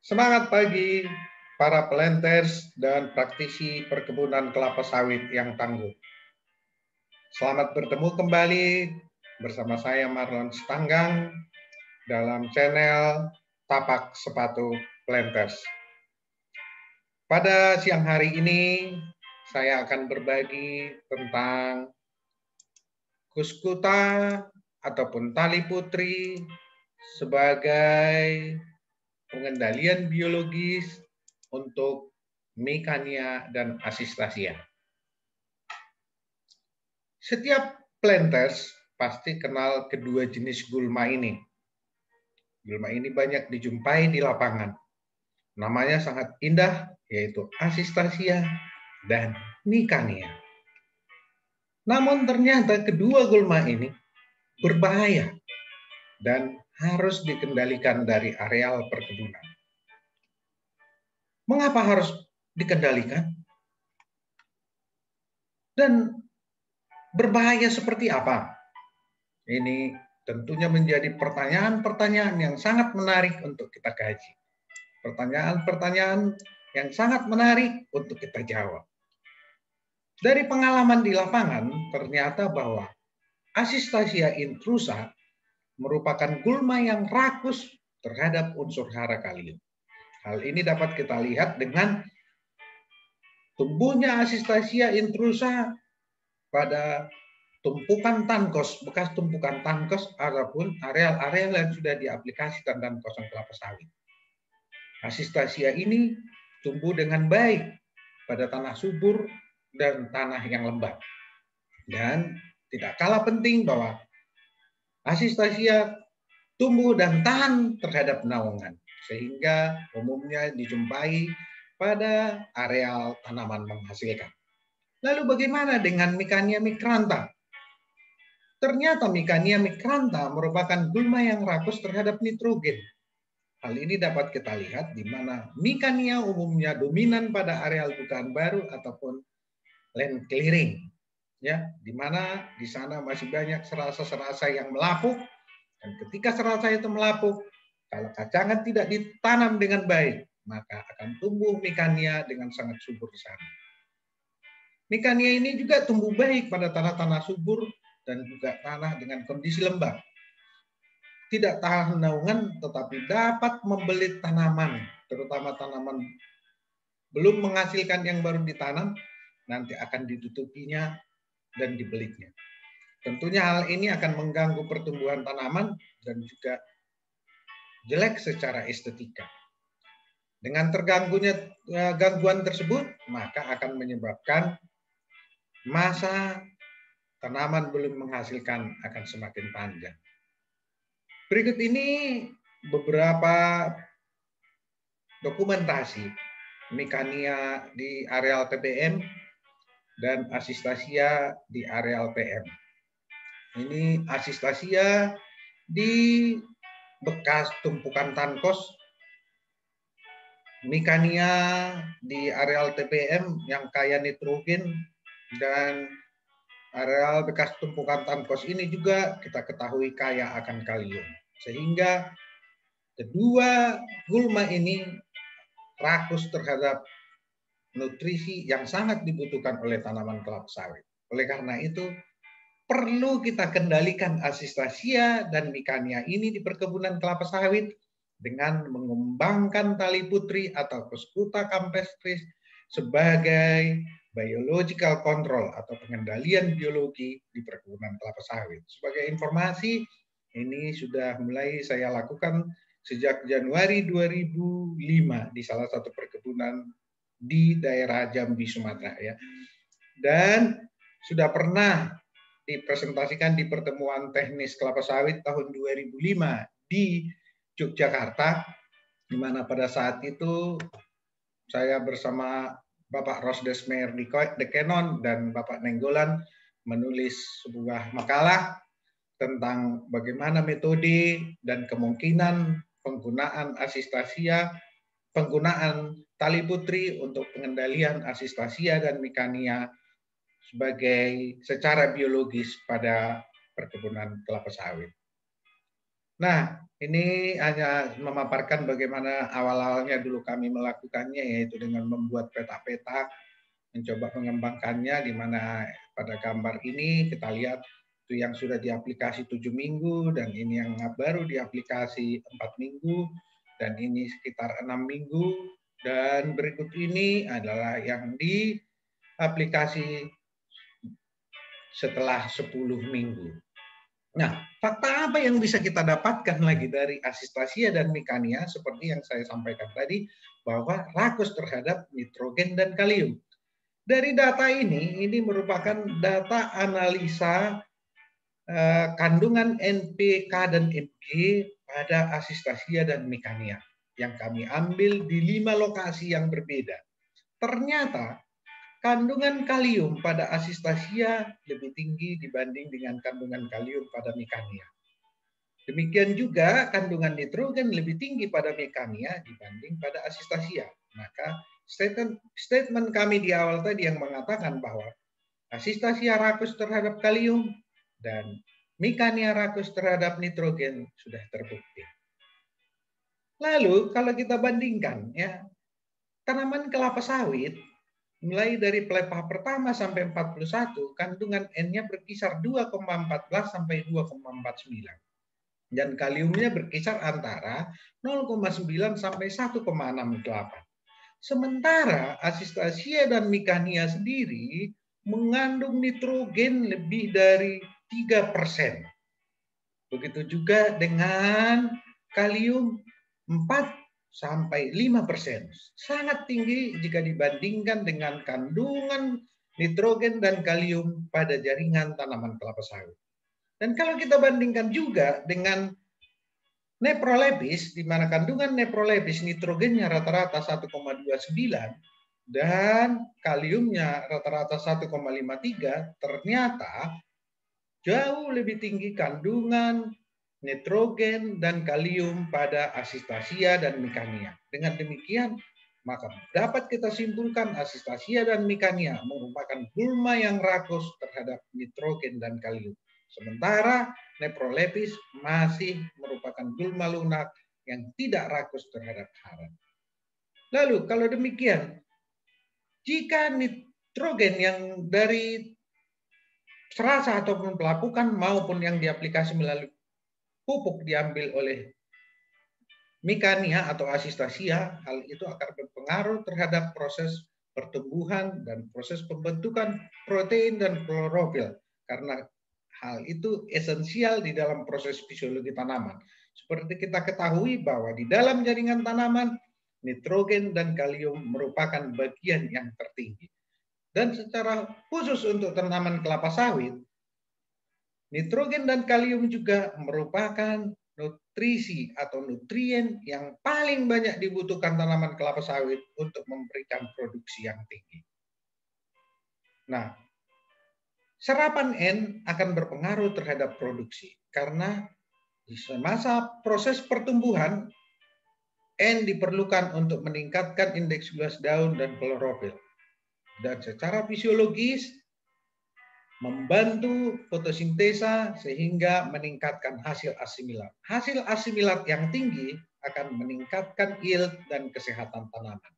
Semangat pagi para planters dan praktisi perkebunan kelapa sawit yang tangguh. Selamat bertemu kembali bersama saya Marlon Stanggang dalam channel Tapak Sepatu Planters. Pada siang hari ini saya akan berbagi tentang kuskuta ataupun tali putri sebagai pengendalian biologis untuk Micania dan Asistasia. Setiap planters pasti kenal kedua jenis gulma ini. Gulma ini banyak dijumpai di lapangan. Namanya sangat indah, yaitu Asistasia dan Micania. Namun ternyata kedua gulma ini berbahaya dan harus dikendalikan dari areal perkebunan. Mengapa harus dikendalikan? Dan berbahaya seperti apa? Ini tentunya menjadi pertanyaan-pertanyaan yang sangat menarik untuk kita kaji. Pertanyaan-pertanyaan yang sangat menarik untuk kita jawab. Dari pengalaman di lapangan, ternyata bahwa Asistasia intrusa merupakan gulma yang rakus terhadap unsur hara kalium. Hal ini dapat kita lihat dengan tumbuhnya Asistasia intrusa pada tumpukan tankos, bekas tumpukan tankos ataupun areal-areal yang sudah diaplikasikan dan kosong kelapa sawit. Asistasia ini tumbuh dengan baik pada tanah subur dan tanah yang lembab. Dan tidak kalah penting bahwa Asistasia tumbuh dan tahan terhadap naungan, sehingga umumnya dijumpai pada areal tanaman menghasilkan. Lalu bagaimana dengan Micania micrantha? Ternyata Micania micrantha merupakan gulma yang rakus terhadap nitrogen. Hal ini dapat kita lihat di mana Micania umumnya dominan pada areal bukaan baru ataupun land clearing. Ya, di mana di sana masih banyak serasa-serasa yang melapuk, dan ketika serasa itu melapuk, kalau kacangan tidak ditanam dengan baik, maka akan tumbuh Micania dengan sangat subur di sana. Micania ini juga tumbuh baik pada tanah-tanah subur dan juga tanah dengan kondisi lembab. Tidak tahan naungan, tetapi dapat membelit tanaman, terutama tanaman belum menghasilkan yang baru ditanam, nanti akan ditutupinya dan dibelitnya. Tentunya hal ini akan mengganggu pertumbuhan tanaman dan juga jelek secara estetika. Dengan terganggunya gangguan tersebut, maka akan menyebabkan masa tanaman belum menghasilkan akan semakin panjang. Berikut ini beberapa dokumentasi Micania di areal TBM dan Asistasia di areal PM. Ini Asistasia di bekas tumpukan tankos, Micania di areal TBM yang kaya nitrogen, dan areal bekas tumpukan tankos ini juga kita ketahui kaya akan kalium. Sehingga kedua gulma ini rakus terhadap nutrisi yang sangat dibutuhkan oleh tanaman kelapa sawit. Oleh karena itu, perlu kita kendalikan Asistasia dan Micania ini di perkebunan kelapa sawit dengan mengembangkan tali putri atau Cuscuta campestris sebagai biological control atau pengendalian biologi di perkebunan kelapa sawit. Sebagai informasi, ini sudah mulai saya lakukan sejak Januari 2005 di salah satu perkebunan di daerah Jambi, Sumatera ya. Dan sudah pernah dipresentasikan di pertemuan teknis kelapa sawit tahun 2005 di Yogyakarta, di mana pada saat itu saya bersama Bapak Rosdesmeyer de Kenon dan Bapak Nenggolan menulis sebuah makalah tentang bagaimana metode dan kemungkinan penggunaan Asistasia, penggunaan tali putri untuk pengendalian Asistasia dan Micania sebagai secara biologis pada perkebunan kelapa sawit. Nah, ini hanya memaparkan bagaimana awal-awalnya dulu kami melakukannya, yaitu dengan membuat peta-peta, mencoba mengembangkannya, di mana pada gambar ini kita lihat itu yang sudah di aplikasi 7 minggu, dan ini yang baru di aplikasi 4 minggu, dan ini sekitar 6 minggu, dan berikut ini adalah yang di aplikasi setelah 10 minggu. Nah, fakta apa yang bisa kita dapatkan lagi dari asistasia dan mikania seperti yang saya sampaikan tadi, bahwa rakus terhadap nitrogen dan kalium. Dari data ini merupakan data analisa kandungan NPK dan Mg pada asistasia dan mikania yang kami ambil di 5 lokasi yang berbeda. Ternyata kandungan kalium pada asistasia lebih tinggi dibanding dengan kandungan kalium pada mikania. Demikian juga kandungan nitrogen lebih tinggi pada mikania dibanding pada asistasia. Maka statement kami di awal tadi yang mengatakan bahwa asistasia rakus terhadap kalium dan mikania rakus terhadap nitrogen sudah terbukti. Lalu kalau kita bandingkan ya, tanaman kelapa sawit mulai dari pelepah pertama sampai 41, kandungan N-nya berkisar 2,14 sampai 2,49. Dan kaliumnya berkisar antara 0,9 sampai 1,68. Sementara asistasia dan mikania sendiri mengandung nitrogen lebih dari 3%. Begitu juga dengan kalium 4 sampai 5%. Sangat tinggi jika dibandingkan dengan kandungan nitrogen dan kalium pada jaringan tanaman kelapa sawit. Dan kalau kita bandingkan juga dengan neprolepis, di mana kandungan neprolepis nitrogennya rata-rata 1,29 dan kaliumnya rata-rata 1,53, ternyata jauh lebih tinggi kandungan nitrogen dan kalium pada asistasia dan mikania. Dengan demikian, maka dapat kita simpulkan asistasia dan mikania merupakan gulma yang rakus terhadap nitrogen dan kalium. Sementara neprolepis masih merupakan gulma lunak yang tidak rakus terhadap hara. Lalu kalau demikian, jika nitrogen yang dari serasa ataupun pelapukan maupun yang diaplikasi melalui pupuk diambil oleh mikania atau asistasia, hal itu akan berpengaruh terhadap proses pertumbuhan dan proses pembentukan protein dan klorofil, karena hal itu esensial di dalam proses fisiologi tanaman. Seperti kita ketahui bahwa di dalam jaringan tanaman, nitrogen dan kalium merupakan bagian yang tertinggi. Dan secara khusus untuk tanaman kelapa sawit, nitrogen dan kalium juga merupakan nutrisi atau nutrien yang paling banyak dibutuhkan tanaman kelapa sawit untuk memberikan produksi yang tinggi. Nah, serapan N akan berpengaruh terhadap produksi karena di masa proses pertumbuhan N diperlukan untuk meningkatkan indeks luas daun dan klorofil. Dan secara fisiologis membantu fotosintesa sehingga meningkatkan hasil asimilat. Hasil asimilat yang tinggi akan meningkatkan yield dan kesehatan tanaman.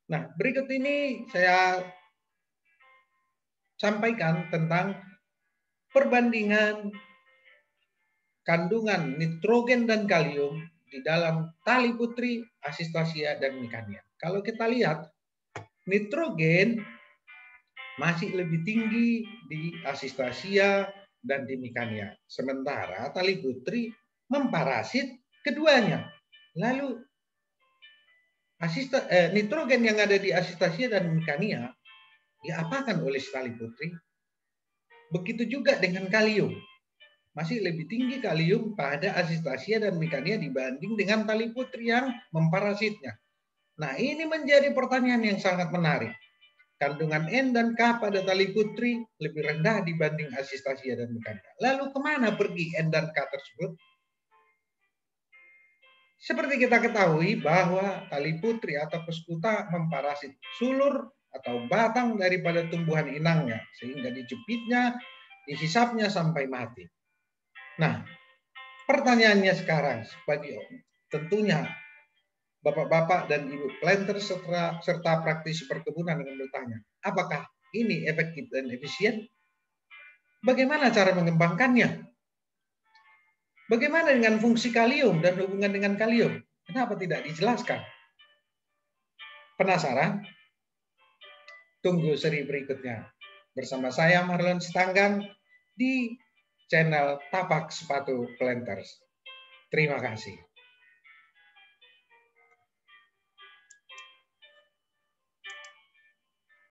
Nah, berikut ini saya sampaikan tentang perbandingan kandungan nitrogen dan kalium di dalam tali putri, asistasia, dan mikania. Kalau kita lihat, nitrogen masih lebih tinggi di asistasia dan di mikania. Sementara tali putri memparasit keduanya. Lalu nitrogen yang ada di asistasia dan mikania diapakan oleh tali putri? Begitu juga dengan kalium. Masih lebih tinggi kalium pada asistasia dan mikania dibanding dengan tali putri yang memparasitnya. Nah, ini menjadi pertanyaan yang sangat menarik. Kandungan N dan K pada tali putri lebih rendah dibanding asistasia dan mikania. Lalu kemana pergi N dan K tersebut? Seperti kita ketahui bahwa tali putri atau peskuta memparasit sulur atau batang daripada tumbuhan inangnya, sehingga dijepitnya, dihisapnya sampai mati. Nah, Pertanyaannya sekarang, tentunya Bapak-bapak dan Ibu planter serta praktisi perkebunan dengan bertanya, apakah ini efektif dan efisien? Bagaimana cara mengembangkannya? Bagaimana dengan fungsi kalium dan hubungan dengan kalium? Kenapa tidak dijelaskan? Penasaran? Tunggu seri berikutnya. Bersama saya Marlon Sitanggang di channel Tapak Sepatu Planters. Terima kasih.